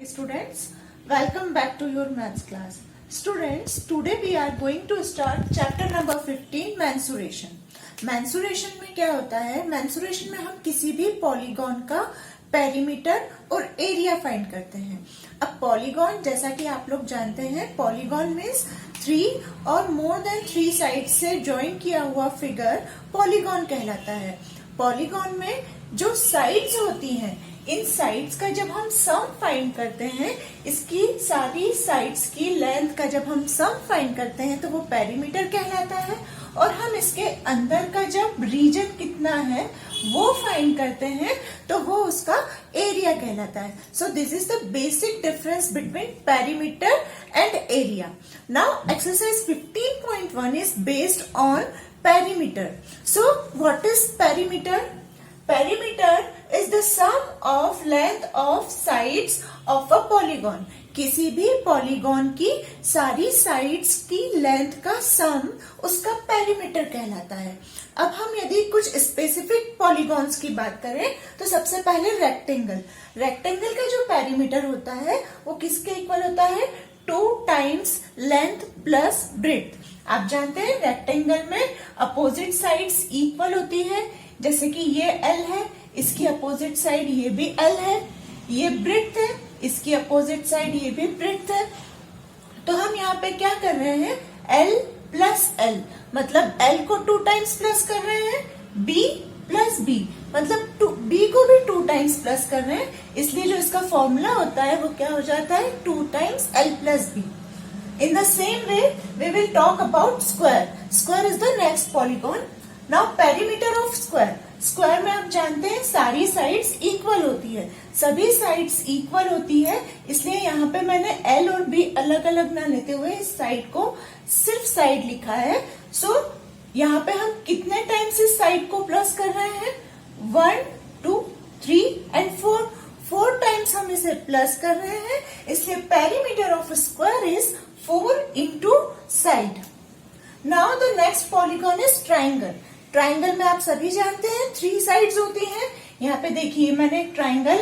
Students, welcome back to your maths class. Students, today we are going to start chapter number 15 mensuration. Mensuration में क्या होता है? Mensuration में हम किसी भी पॉलीगॉन का पेरीमीटर और एरिया फाइंड करते हैं. अब पॉलीगॉन, जैसा कि आप लोग जानते हैं, पॉलीगॉन मीन्स 3 और मोर देन 3 साइड से ज्वाइन किया हुआ फिगर पॉलीगॉन कहलाता है. पॉलीगॉन में जो साइड्स होती हैं, इन साइड्स का जब हम सम फाइंड करते हैं, इसकी सारी साइड्स की लेंथ का जब हम सम फाइंड करते हैं तो वो पेरीमीटर कहलाता है. और हम इसके अंदर का जब रीजन कितना है वो फाइंड करते हैं तो वो उसका एरिया कहलाता है. So this is the basic difference between perimeter and area. Now exercise 15.1 is based on perimeter. So what is perimeter? Perimeter is the sum of length of sides of a polygon. किसी भी polygon की सारी sides की length का सम उसका perimeter कहलाता है. अब हम यदि कुछ स्पेसिफिक पॉलीगॉन्स की बात करें तो सबसे पहले रेक्टेंगल. रेक्टेंगल का जो पेरीमीटर होता है वो किसके इक्वल होता है? 2 टाइम्स लेंथ प्लस ब्रेड्थ. आप जानते हैं रेक्टेंगल में अपोजिट साइड्स इक्वल होती है. जैसे कि ये L है, इसकी अपोजिट साइड ये भी L है. ये ब्रेड्थ है, इसकी अपोजिट साइड ये भी ब्रेड्थ है. तो हम यहाँ पे क्या कर रहे हैं? L प्लस L मतलब L को 2 टाइम्स प्लस कर रहे हैं, B प्लस B मतलब B को भी 2 टाइम्स प्लस कर रहे हैं. इसलिए जो इसका फॉर्मूला होता है वो क्या हो जाता है? 2 times L plus B. In the same way, we will talk about square. Square is the next polygon. Now perimeter of square. Square में आप जानते हैं सारी साइड्स इक्वल होती है, सभी साइड्स इक्वल होती है. इसलिए यहाँ पे मैंने L और B अलग अलग ना लेते हुए इस साइड को सिर्फ साइड लिखा है. सो यहाँ पे हम कितने टाइम्स इस साइड को प्लस कर रहे हैं? 1, 2, 3 एंड 4. 4 टाइम्स हम इसे प्लस कर रहे हैं. इसलिए perimeter of square is 4 into side. Now the next polygon is triangle. Triangle में आप सभी जानते हैं 3 साइड्स होती हैं. यहाँ पे देखिए मैंने एक ट्राइंगल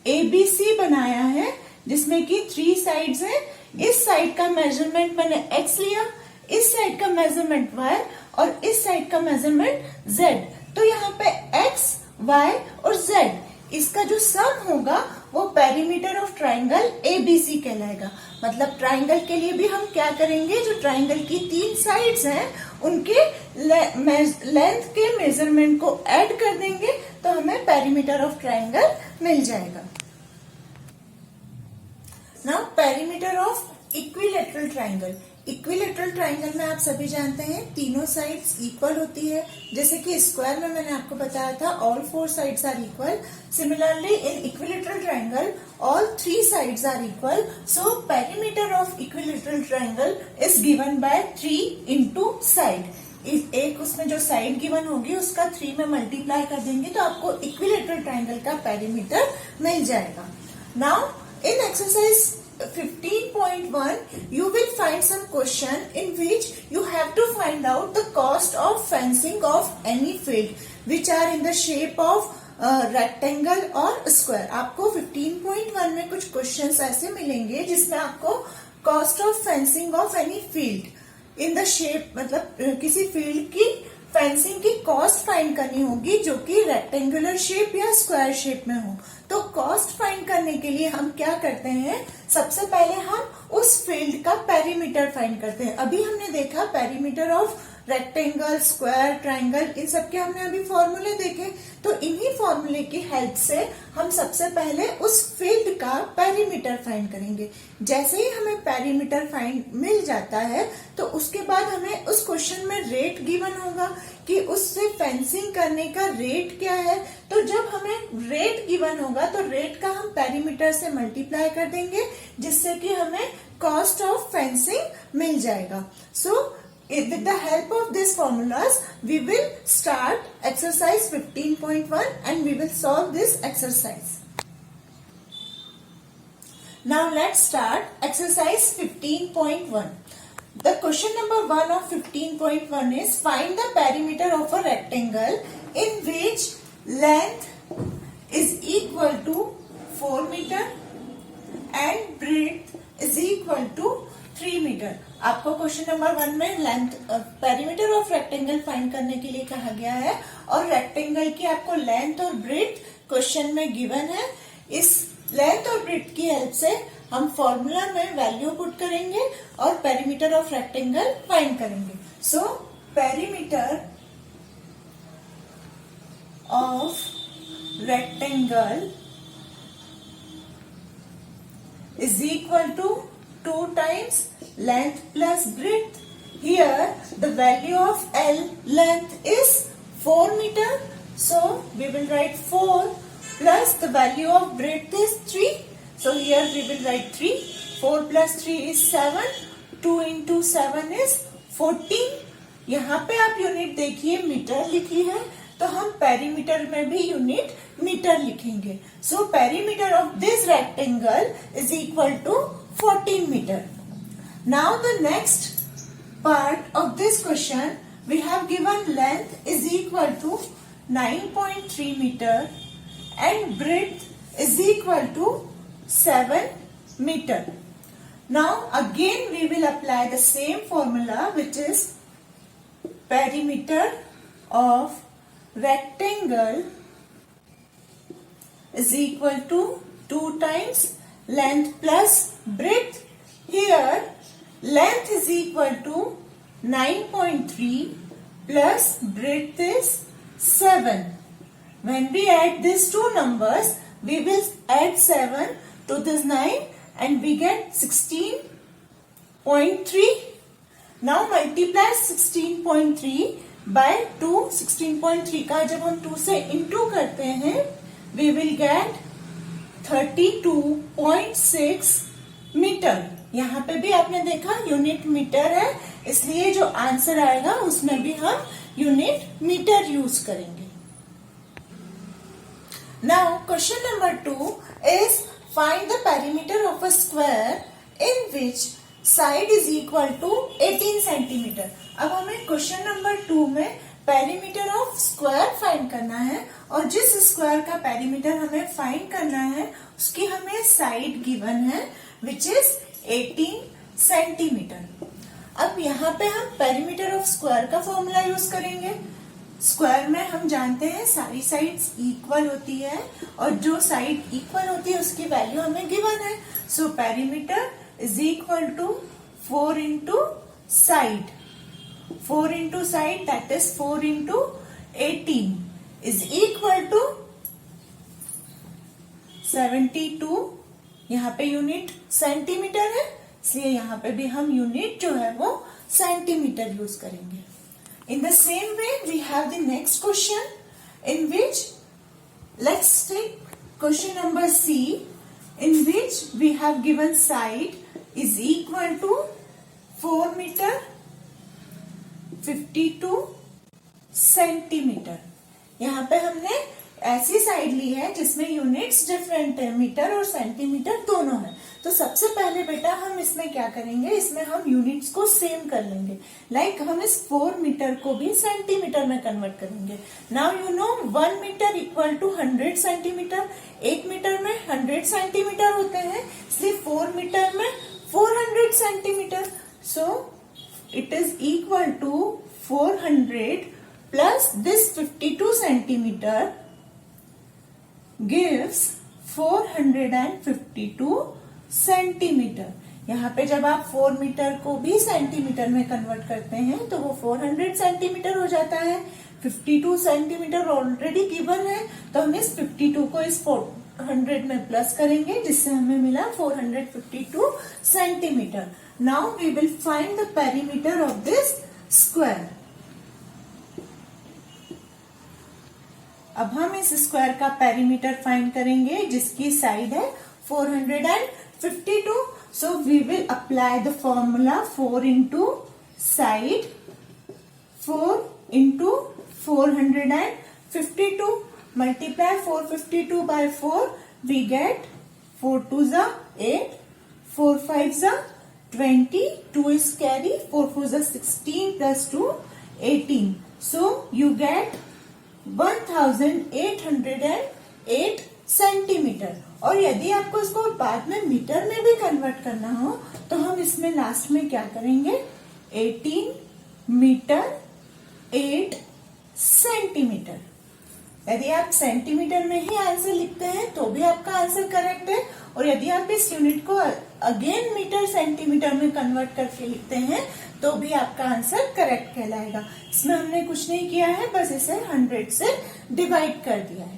ABC बनाया है जिसमें कि 3 साइड्स हैं. इस साइड का मेजरमेंट मैंने X लिया, इस साइड का मेजरमेंट Y और इस साइड का मेजरमेंट Z. तो यहाँ पे X, Y और Z इसका जो सम होगा वो पेरीमीटर ऑफ ट्राइंगल ABC कहलाएगा. मतलब ट्राइंगल के लिए भी हम क्या करेंगे? जो ट्राइंगल की 3 साइड्स हैं उनके लेंथ के मेजरमेंट को ऐड कर देंगे तो हमें पेरीमीटर ऑफ ट्राइंगल मिल जाएगा. Now perimeter of equilateral triangle. Equilateral triangle में आप सभी जानते हैं तीनों साइड्स इक्वल होती है. जैसे कि स्क्वायर में मैंने आपको बताया था all 4 sides are equal. Similarly in equilateral triangle all 3 sides are equal. So perimeter of equilateral triangle is given by 3 into side. एक उसमें जो साइड गिवन होगी उसका 3 में मल्टीप्लाई कर देंगे तो आपको इक्विलेटरल ट्राइंगल का पेरीमीटर मिल जाएगा. Now in exercise 15.1 you will find some question in which you have to find out the cost of fencing of any field which are in the shape of rectangle और square. आपको 15.1 में कुछ questions ऐसे मिलेंगे जिसमें आपको cost of fencing of any field in the shape मतलब किसी फील्ड की फेंसिंग की कॉस्ट फाइंड करनी होगी जो कि रेक्टेंगुलर शेप या स्क्वायर शेप में हो. तो कॉस्ट फाइंड करने के लिए हम क्या करते हैं? सबसे पहले हम उस फील्ड का पेरीमीटर फाइंड करते हैं. अभी हमने देखा perimeter of rectangle, square, triangle, इन सब के हमने अभी फॉर्मूले देखे. तो इन्हीं फॉर्मूले की हेल्प से हम सबसे पहले उस फील्ड का पेरीमीटर फाइंड करेंगे. जैसे ही हमें पेरीमीटर फाइंड मिल जाता है तो उसके बाद हमें उस क्वेश्चन में रेट गिवन होगा कि उससे फेंसिंग करने का रेट क्या है. तो जब हमें रेट गिवन होगा तो रेट का हम पेरीमीटर से मल्टीप्लाई कर देंगे जिससे कि हमें कॉस्ट ऑफ फेंसिंग मिल जाएगा. सो with the help of these formulas we will start exercise 15.1 and we will solve this exercise. Now let's start exercise 15.1. The question number 1 of 15.1 is find the perimeter of a rectangle in which length is equal to 4 meter, and breadth is equal to 3 metre. आपको question number 1 में length perimeter of rectangle find करने के लिए कहा गया है और rectangle की आपको लेंथ और ब्रेथ क्वेश्चन में गिवन है। इस लेंथ और ब्रेथ की हेल्प से हम फॉर्मूला में वैल्यू पुट करेंगे और पेरीमीटर ऑफ रेक्टेंगल फाइंड करेंगे। So perimeter of rectangle is equal to 2 times length plus breadth. Here the value of L length is 4 meter. So we will write 4 plus the value of breadth is 3. So here we will write 3. 4 plus 3 is 7. 2 into 7 is 14. यहाँ पे आप unit देखिए metre लिखी है, तो हम perimeter में भी यूनिट मीटर लिखेंगे। So perimeter of this rectangle is equal to 14 metre. Now the next part of this question we have given length is equal to 9.3 metre and breadth is equal to 7 metre. Now again we will apply the same formula which is perimeter of rectangle is equal to 2 times length plus breadth. Here length is equal to 9.3 plus breadth is 7. When we add these two numbers, we will add 7 to this 9 and we get 16.3. Now multiply 16.3 by 2। 16.3 का जब हम 2 से into करते हैं we will get 32.6 metre. यहाँ पे भी आपने देखा यूनिट मीटर है, इसलिए जो आंसर आएगा उसमें भी हम यूनिट मीटर यूज करेंगे। Now question number 2 is find the perimeter of a square in which side is equal to 18 centimetre. अब हमें क्वेश्चन नंबर 2 में पेरीमीटर ऑफ स्क्वायर फाइंड करना है और जिस स्क्वायर का पेरीमीटर हमें फाइंड करना है उसकी हमें साइड गिवन है विच इज 18 सेंटीमीटर। अब यहाँ पे हम पेरीमीटर ऑफ स्क्वायर का फॉर्मूला यूज करेंगे। स्क्वायर में हम जानते हैं सारी साइड्स इक्वल होती है और जो साइड इक्वल होती है उसकी वैल्यू हमें गिवन है। So perimeter is equal to 4 into side. 4 into side, that is 4 into 18 is equal to 72। यहाँ पे यूनिट सेंटीमीटर है, इसलिए यहाँ पे भी हम यूनिट जो है वो सेंटीमीटर यूज करेंगे। In the same way, we have the next question in which let's take question number C, in which we have given side is equal to 4 meter 52 centimetre. यहाँ पे हमने ऐसी साइड ली है जिसमें यूनिट्स डिफरेंट है, metre और centimetre दोनों है। तो सबसे पहले बेटा हम इसमें क्या करेंगे, इसमें हम यूनिट्स को सेम कर लेंगे। लाइक हम इस 4 मीटर को भी सेंटीमीटर में कन्वर्ट करेंगे। Now you know 1 metre equal to 100 centimetre. 1 metre में 100 सेंटीमीटर होते हैं, इसलिए 4 मीटर में 400 centimetre. So it is equal to 400 plus this 52 centimetre gives 452 centimetre. यहाँ पे जब आप 4 मीटर को भी सेंटीमीटर में कन्वर्ट करते हैं तो वो 400 सेंटीमीटर हो जाता है। 52 सेंटीमीटर ऑलरेडी गिवन है, तो हम इस 52 को इस 400 में प्लस करेंगे जिससे हमें मिला 452 centimetre. Now we will find the perimeter of this square. अब हम इस स्क्वायर का पेरीमीटर फाइंड करेंगे जिसकी साइड है 452। So we will apply the formula 4 into side 4 into 452 multiply 452 by 4 we get 4 2s are 8 4 5s are 20 2 is carry 4 4s are 16 plus 2 18। so you get 1808 centimetre. और यदि आपको इसको बाद में मीटर में भी कन्वर्ट करना हो तो हम इसमें लास्ट में क्या करेंगे, 18 मीटर 8 सेंटीमीटर। यदि आप सेंटीमीटर में ही आंसर लिखते हैं तो भी आपका आंसर करेक्ट है, और यदि आप इस यूनिट को अगेन मीटर सेंटीमीटर में कन्वर्ट करके लिखते हैं तो भी आपका आंसर करेक्ट कहलाएगा। इसमें हमने कुछ नहीं किया है, बस इसे 100 से डिवाइड कर दिया है।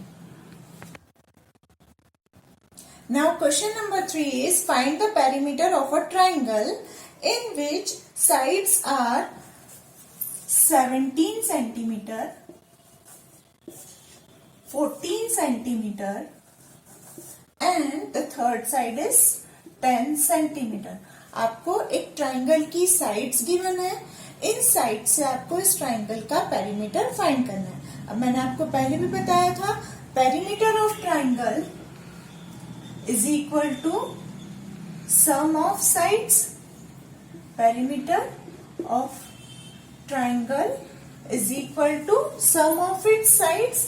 Now question number 3 is find the perimeter of a triangle in which sides are 17 centimeter, 14 centimeter and the third side is 10 centimeter। आपको एक ट्राइंगल की साइड्स गिवन है, इन साइड से आपको इस ट्राइंगल का पेरीमीटर फाइंड करना है। अब मैंने आपको पहले भी बताया था, perimeter of triangle is equal to sum of sides। Perimeter of triangle is equal to sum of its sides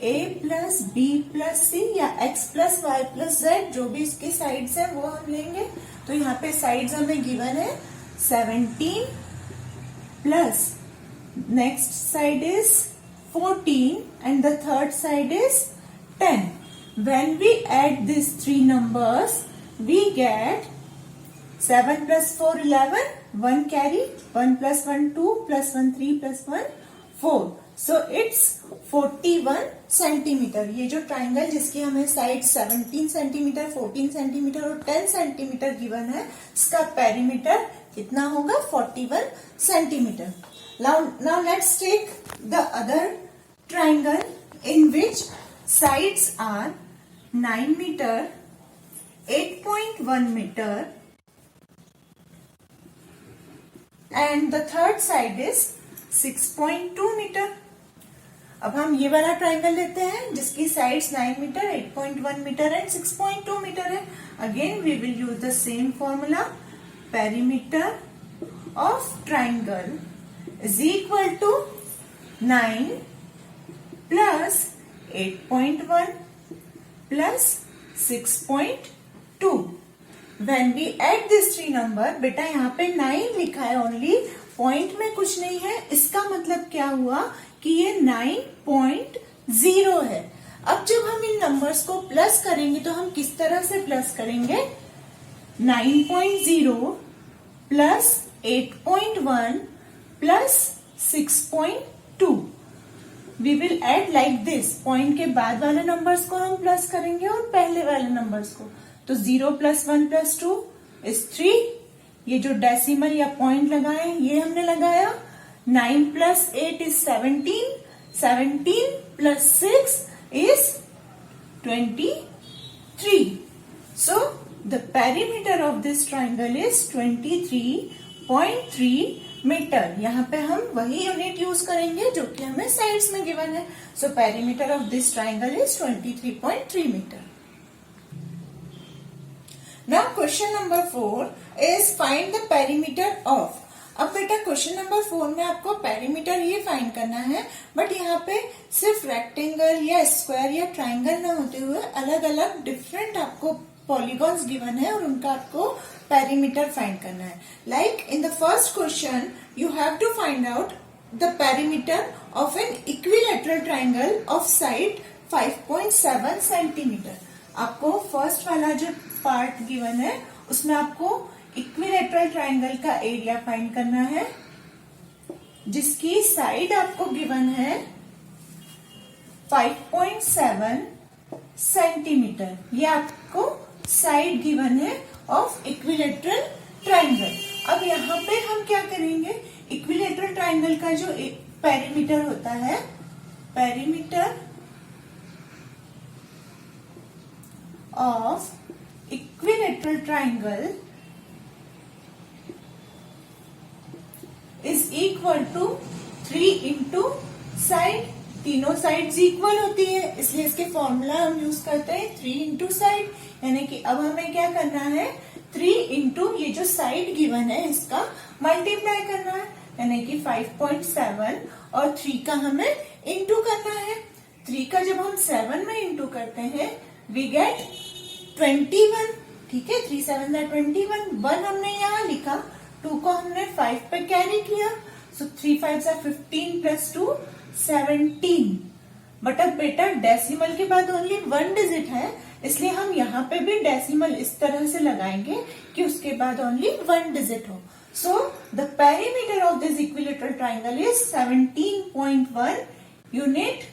a plus b plus c या x plus y plus z, जो भी इसके साइड्स हैं वो हम लेंगे। तो यहाँ पे साइड्स हमें गिवन है 17 plus next side is 14 and the third side is 10। When we add these three numbers, we get 7 plus 4 11, 1 carry, 1 plus 1 2 plus 1 3 plus 1 4। So it's 41 centimetre. ये जो ट्राइंगल जिसकी हमें साइड 17 सेंटीमीटर, 14 सेंटीमीटर और 10 centimetre given है, इसका perimeter कितना होगा, 41 centimetre. Now let's take the other triangle in which sides are 9 meter, 8.1 meter and the third side is 6.2 meter। अब हम ये वाला ट्राइंगल लेते हैं जिसकी sides 9 metre, 8.1 metre and 6.2 metre है। Again we will use the same formula, perimeter of triangle is equal to 9 plus 8.1 plus 6.2। When we add these three number, बेटा यहाँ पे 9 लिखा है ओनली, पॉइंट में कुछ नहीं है, इसका मतलब क्या हुआ कि ये 9.0 है। अब जब हम इन नंबर्स को प्लस करेंगे तो हम किस तरह से प्लस करेंगे, 9.0 plus 8.1 plus 6.2। We will add like this, point के बाद वाले नंबर्स को हम प्लस करेंगे और पहले वाले नंबर्स को। तो 0 प्लस 1 प्लस 2 इज 3। ये जो डेसिमल या पॉइंट लगाए ये हमने लगाया। 9 plus 8 is 17, 17 plus 6 is 23। So the perimeter of this triangle is 23.3 metre. यहाँ पे हम वही यूनिट यूज करेंगे जो कि हमें साइड्स में गिवन है। So perimeter of this triangle is 23.3 metre. Now question number 4 is find the perimeter of. अब बेटा क्वेश्चन नंबर 4 में आपको पेरीमीटर ये फाइंड करना है, बट यहाँ पे सिर्फ रेक्टेंगल या स्क्वायर या ट्राइंगल ना होते हुए अलग अलग डिफरेंट आपको पॉलीगॉन्स गिवन है और उनका आपको पेरीमीटर फाइंड करना है। Like in the first question you have to find out the perimeter of an equilateral triangle of side 5.7 centimetre. आपको फर्स्ट वाला जो पार्ट गिवन है उसमें आपको इक्विलैटरल ट्राइंगल का एरिया फाइंड करना है जिसकी साइड आपको गिवन है 5.7 सेंटीमीटर। ये आपको साइड गिवन है ऑफ इक्विलैटरल ट्राइंगल। अब यहाँ पे हम क्या करेंगे, इक्विलैटरल ट्राइंगल का जो पेरीमीटर होता है, perimeter of equilateral triangle is equal to 3 into side. तीनों साइड्स इक्वल होती है इसलिए इसके फॉर्मूला हम यूज करते हैं 3 इंटू साइड। यानी कि अब हमें क्या करना है, 3 इंटू ये जो साइड गिवन है इसका मल्टीप्लाई करना है, यानी कि 5.7 और 3 का हमें इंटू करना है। 3 का जब हम 7 में इंटू करते हैं वी गेट 21, ठीक है, 3 7 21, 1 हमने यहाँ लिखा, 2 को हमने 5 पे कैरी किया, सो 3 5 15 प्लस 2 17। बट अब बेटा डेसिमल के बाद ओनली 1 डिजिट है, इसलिए हम यहाँ पे भी डेसिमल इस तरह से लगाएंगे कि उसके बाद ओनली 1 डिजिट हो। सो the perimeter of this equilateral triangle is 17.1 unit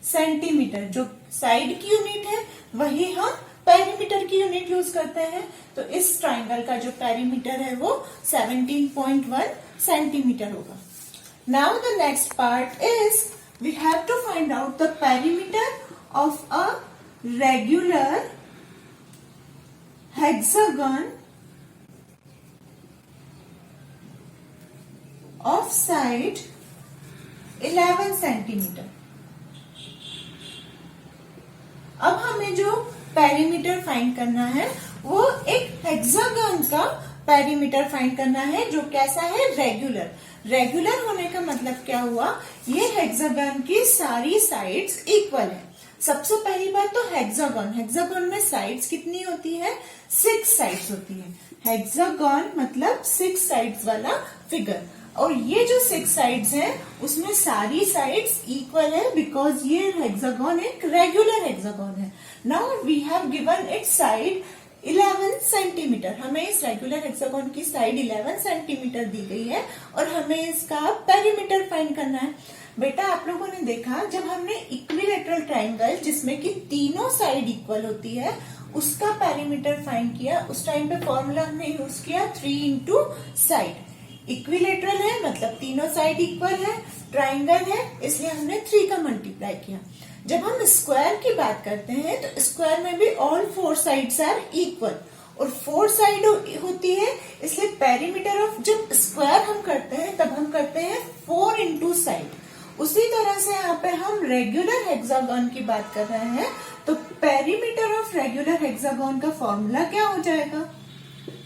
centimetre. जो साइड की यूनिट है वही हम पेरीमीटर की यूनिट यूज करते हैं, तो इस ट्राइंगल का जो पेरीमीटर है वो 17.1 सेंटीमीटर होगा। Now the next part is we have to find out the perimeter of a regular hexagon of side 11 centimetre. अब हमें जो पेरीमीटर फाइंड करना है वो एक हेक्सागन का पेरीमीटर फाइंड करना है, जो कैसा है, रेगुलर। रेगुलर होने का मतलब क्या हुआ, ये हेक्सागन की सारी साइड्स इक्वल है। सबसे पहली बात तो हेक्सागन, हेक्सागन में साइड्स कितनी होती है, 6 साइड्स होती है। हेक्सागन मतलब 6 साइड्स वाला फिगर, और ये जो 6 साइड्स हैं उसमें सारी साइड्स इक्वल है, बिकॉज ये हेक्सागन एक रेगुलर हेक्सागन है। Now we have given its side 11 centimetre. हमें इस रेगुलर हेक्सागन की साइड 11 सेंटीमीटर दी गई है और हमें इसका पेरीमीटर फाइंड करना है। बेटा आप लोगों ने देखा, जब हमने इक्विलेटरल ट्राइंगल जिसमें कि तीनों साइड इक्वल होती है उसका पेरीमीटर फाइंड किया, उस टाइम पे फॉर्मूला हमने यूज किया 3 इंटू साइड। इक्विलेटरल है मतलब तीनों साइड इक्वल है, ट्राइंगल है इसलिए हमने 3 का मल्टीप्लाई किया। जब हम स्क्वायर की बात करते हैं तो स्क्वायर में भी ऑल 4 साइड्स आर इक्वल, और 4 साइड होती है इसलिए पेरीमीटर ऑफ, जब स्क्वायर हम करते हैं तब हम करते हैं 4 इंटू साइड। उसी तरह से यहाँ पे हम रेगुलर हेक्सागन की बात कर रहे हैं, तो पेरीमीटर ऑफ रेगुलर हेक्सागन का फॉर्मूला क्या हो जाएगा,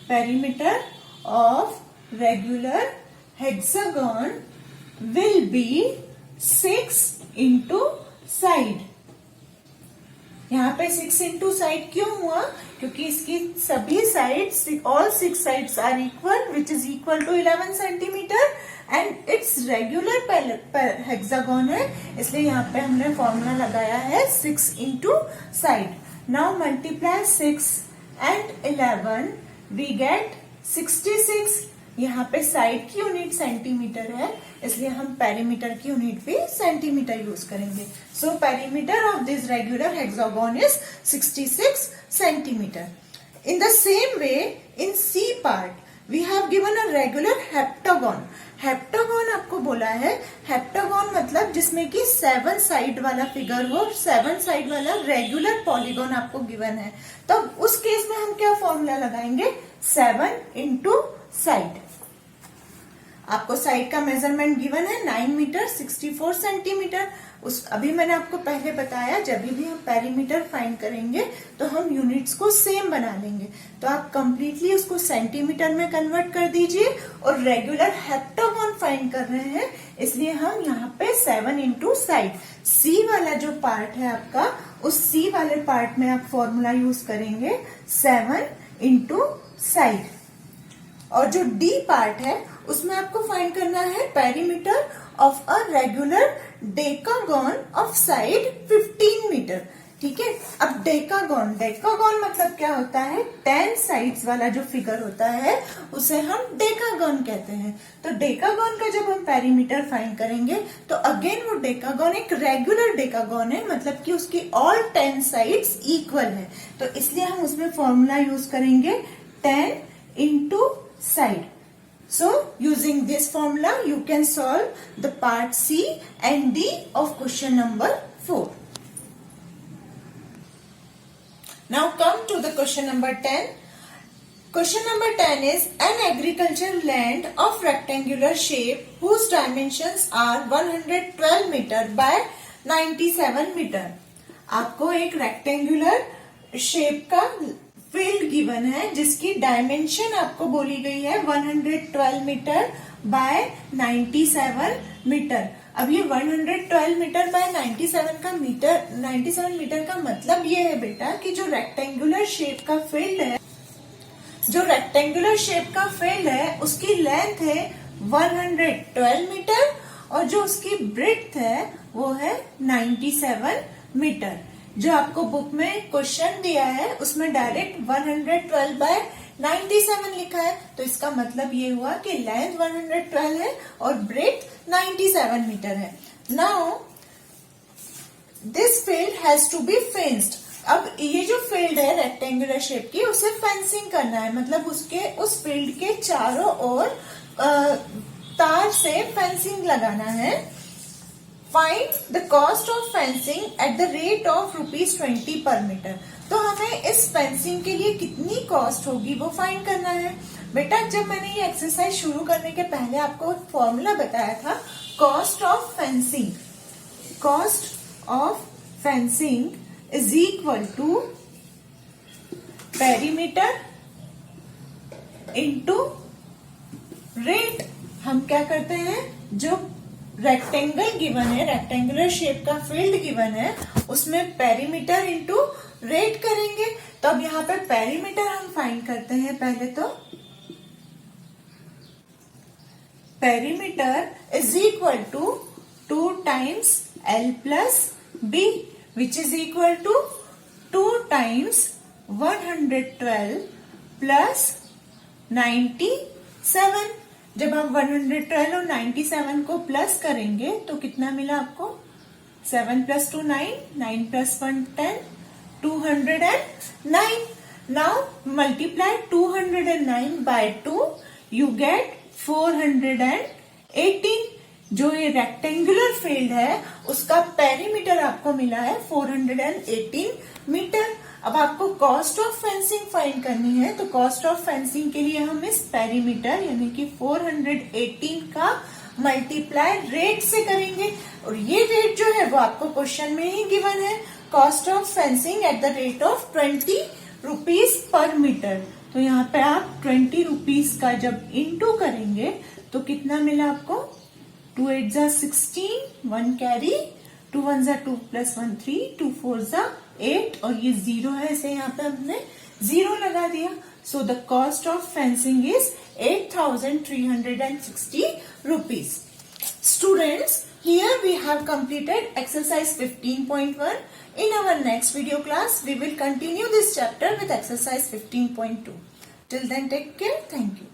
perimeter of regular hexagon will be 6 into side. यहाँ पे 6 इंटू साइड क्यों हुआ, क्योंकि इसकी सभी sides, all 6 sides are equal which is equal to 11 centimetre and its regular hexagon है, इसलिए यहाँ पे हमने फॉर्मूला लगाया है 6 into side. Now multiply 6 and 11 we get 66। यहाँ पे साइड की यूनिट सेंटीमीटर है इसलिए हम पेरीमीटर की यूनिट भी सेंटीमीटर यूज करेंगे। So perimeter of this regular hexagon is 66 centimetre. In the same way in C part we have given a regular heptagon. Heptagon आपको बोला है, हेप्टागन मतलब जिसमें कि 7 साइड वाला फिगर हो, 7 साइड वाला रेगुलर पॉलीगन आपको गिवन है, तो उस केस में हम क्या फॉर्मूला लगाएंगे, 7 इंटू साइड। आपको साइड का मेजरमेंट गिवन है 9 मीटर 64 सेंटीमीटर। उस अभी मैंने आपको पहले बताया, जब भी हम पेरीमीटर फाइंड करेंगे तो हम यूनिट्स को सेम बना लेंगे, तो आप कंप्लीटली उसको सेंटीमीटर में कन्वर्ट कर दीजिए। और रेगुलर हेप्टागन फाइंड कर रहे हैं इसलिए हम यहाँ पे 7 इंटू साइड, सी वाला जो पार्ट है आपका, उस सी वाले पार्ट में आप फॉर्मूला यूज करेंगे 7 इंटू साइड। और जो डी पार्ट है उसमें आपको फाइंड करना है perimeter of a regular decagon of side 15 metre. ठीक है, अब डेकागन, डेकागन मतलब क्या होता है, 10 साइड्स वाला जो फिगर होता है उसे हम डेकागन कहते हैं। तो डेकागन का जब हम पेरीमीटर फाइंड करेंगे तो अगेन वो डेकागन एक रेगुलर डेकागन है, मतलब कि उसकी ऑल 10 साइड्स इक्वल है, तो इसलिए हम उसमें फॉर्मूला यूज करेंगे 10 into side. So using this formula you can solve the part C and D of question number 4. Now come to the question number 10. Question number 10 is an agricultural land of rectangular shape whose dimensions are 112 meter by 97 meter. आपको एक rectangular shape का field given है जिसकी dimension आपको बोली गई है 112 metre by 97 metre. अब ये 112 मीटर बाय 97 मीटर का मतलब ये है बेटा कि जो रेक्टेंगुलर शेप का फील्ड है, उसकी लेंथ है 112 मीटर और जो उसकी ब्रेड्थ है वो है 97 मीटर। जो आपको बुक में क्वेश्चन दिया है उसमें डायरेक्ट 112 बाय 97 लिखा है, तो इसका मतलब ये हुआ कि लेंथ 112 है और ब्रेड्थ 97 मीटर है। Now this field has to be fenced. अब ये जो फील्ड है रेक्टेंगुलर शेप की, उसे फेंसिंग करना है, मतलब उस फील्ड के चारों ओर तार से फेंसिंग लगाना है। Find the cost of fencing at the rate of ₹20 पर मीटर। तो हमें इस फेंसिंग के लिए कितनी कॉस्ट होगी वो फाइंड करना है। बेटा जब मैंने ये एक्सरसाइज शुरू करने के पहले आपको फॉर्मूला बताया था, cost of fencing is equal to perimeter into rate. हम क्या करते हैं, जो रेक्टेंगल गिवन है, रेक्टेंगुलर शेप का फील्ड गिवन है, उसमें पेरीमीटर इनटू रेट करेंगे। तो अब यहाँ पे पेरीमीटर हम फाइंड करते हैं। पहले तो perimeter is equal to 2 times L plus B which is equal to 2 times 112 plus 97। जब हम 112 और 97 को प्लस करेंगे तो कितना मिला आपको, 7 plus 2 9, 9 plus 1 10, 209। Now multiply 209 by 2, you get 418। जो ये रेक्टेंगुलर फील्ड है उसका पेरीमीटर आपको मिला है 418 मीटर। अब आपको कॉस्ट ऑफ फेंसिंग फाइंड करनी है, तो कॉस्ट ऑफ फेंसिंग के लिए हम इस पेरीमीटर यानी कि 418 का मल्टीप्लाई रेट से करेंगे, और ये रेट जो है वो आपको क्वेश्चन में ही गिवन है, cost of fencing at the rate of 20 rupees per metre. तो यहाँ पे आप 20 रुपीज का जब इंटू करेंगे तो कितना मिला आपको, 2 8 जा 16, 1 कैरी, 2 1 जा 2 प्लस 1 3, 2 4 जा 8 और ये 0 है, इसे यहाँ पे हमने 0 लगा दिया। So the cost of fencing is 8,360 rupees. Students, here we have completed exercise 15.1. In our next video class, we will continue this chapter with exercise 15.2. Till then, take care. Thank you.